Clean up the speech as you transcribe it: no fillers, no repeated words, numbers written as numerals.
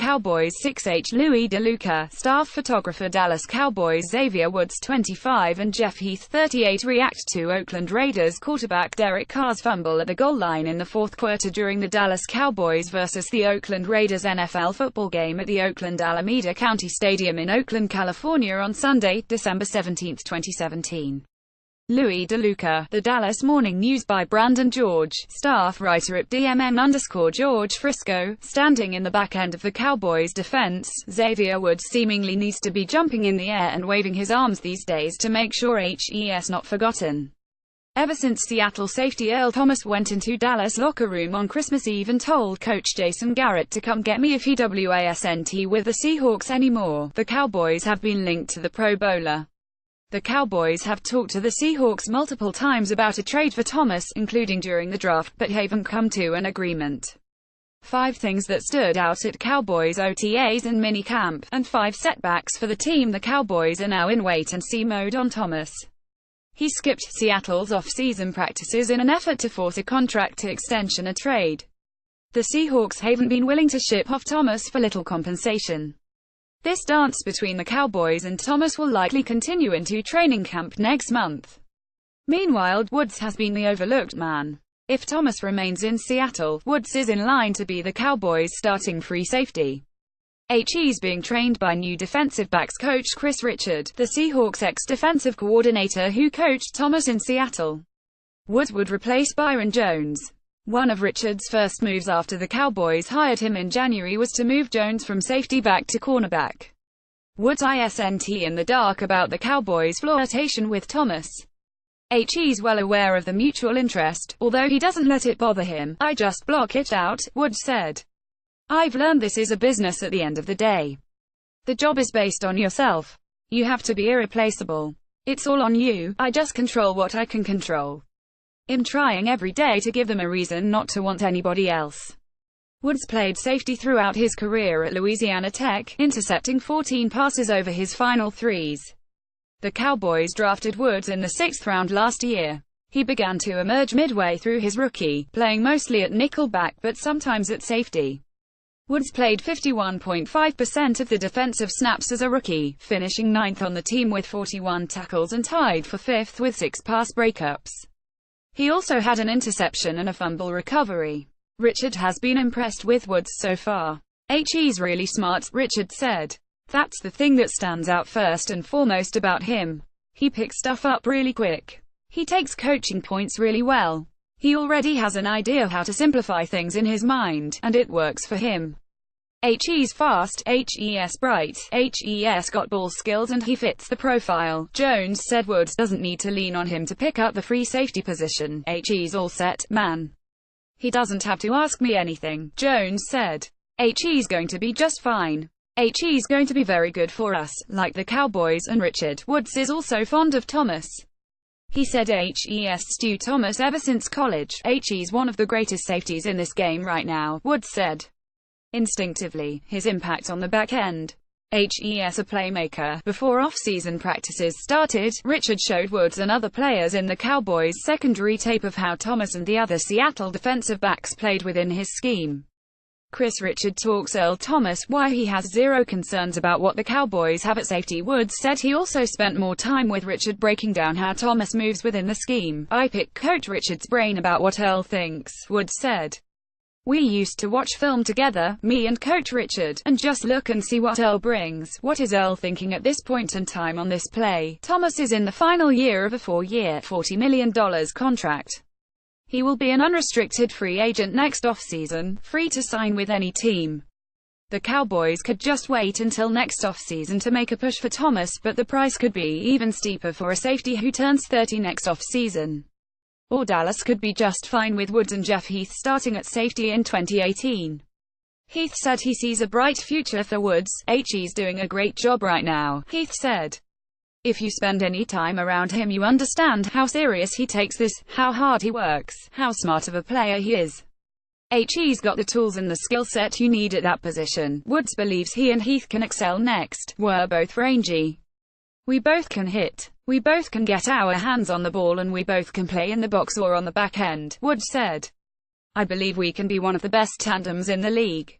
Cowboys 6H Louis DeLuca, staff photographer Dallas Cowboys Xavier Woods 25 and Jeff Heath 38 react to Oakland Raiders quarterback Derek Carr's fumble at the goal line in the fourth quarter during the Dallas Cowboys vs. the Oakland Raiders NFL football game at the Oakland Alameda County Stadium in Oakland, California on Sunday, December 17, 2017. Louis DeLuca, The Dallas Morning News by Brandon George, staff writer at DMN_George Frisco, standing in the back end of the Cowboys' defense, Xavier Woods seemingly needs to be jumping in the air and waving his arms these days to make sure he's not forgotten. Ever since Seattle safety Earl Thomas went into Dallas' locker room on Christmas Eve and told coach Jason Garrett to come get me if he wasn't with the Seahawks anymore, the Cowboys have been linked to the Pro Bowler. The Cowboys have talked to the Seahawks multiple times about a trade for Thomas, including during the draft, but haven't come to an agreement. 5 things that stood out at Cowboys OTAs and minicamp, and 5 setbacks for the team. The Cowboys are now in wait-and-see mode on Thomas. He skipped Seattle's off-season practices in an effort to force a contract extension or trade. The Seahawks haven't been willing to ship off Thomas for little compensation. This dance between the Cowboys and Thomas will likely continue into training camp next month. Meanwhile, Woods has been the overlooked man. If Thomas remains in Seattle, Woods is in line to be the Cowboys' starting free safety. He's being trained by new defensive backs coach Chris Richard, the Seahawks' ex-defensive coordinator who coached Thomas in Seattle. Woods would replace Byron Jones. One of Richard's first moves after the Cowboys hired him in January was to move Jones from safety back to cornerback. Woods isn't in the dark about the Cowboys' flirtation with Thomas. He's well aware of the mutual interest, although he doesn't let it bother him. "I just block it out," Woods said. "I've learned this is a business at the end of the day. The job is based on yourself. You have to be irreplaceable. It's all on you. I just control what I can control. I'm trying every day to give them a reason not to want anybody else." Woods played safety throughout his career at Louisiana Tech, intercepting 14 passes over his final 3s. The Cowboys drafted Woods in the 6th round last year. He began to emerge midway through his rookie, playing mostly at nickelback but sometimes at safety. Woods played 51.5% of the defensive snaps as a rookie, finishing 9th on the team with 41 tackles and tied for 5th with 6 pass breakups. He also had an interception and a fumble recovery. Richard has been impressed with Woods so far. "He's really smart," Richard said. "That's the thing that stands out first and foremost about him. He picks stuff up really quick. He takes coaching points really well. He already has an idea how to simplify things in his mind, and it works for him. He's fast, he's bright, he's got ball skills and he fits the profile." Jones said Woods doesn't need to lean on him to pick up the free safety position. "He's all set, man. He doesn't have to ask me anything," Jones said. "He's going to be just fine. He's going to be very good for us, like the Cowboys and Richard." Woods is also fond of Thomas. He said Stu Thomas ever since college. "He's one of the greatest safeties in this game right now," Woods said. Instinctively, his impact on the back end. He's a playmaker. Before off-season practices started, Richard showed Woods and other players in the Cowboys' secondary tape of how Thomas and the other Seattle defensive backs played within his scheme. Chris Richard talks Earl Thomas why he has zero concerns about what the Cowboys have at safety. Woods said he also spent more time with Richard breaking down how Thomas moves within the scheme. "I pick Coach Richard's brain about what Earl thinks," Woods said. "We used to watch film together, me and Coach Richard, and just look and see what Earl brings. What is Earl thinking at this point in time on this play?" Thomas is in the final year of a 4-year, $40 million contract. He will be an unrestricted free agent next offseason, free to sign with any team. The Cowboys could just wait until next offseason to make a push for Thomas, but the price could be even steeper for a safety who turns 30 next offseason. Or Dallas could be just fine with Woods and Jeff Heath starting at safety in 2018. Heath said he sees a bright future for Woods. "He's doing a great job right now," Heath said. "If you spend any time around him you understand how serious he takes this, how hard he works, how smart of a player he is. He's got the tools and the skill set you need at that position." Woods believes he and Heath can excel next. "We're both rangy. We both can hit. We both can get our hands on the ball and we both can play in the box or on the back end," Woods said. "I believe we can be one of the best tandems in the league."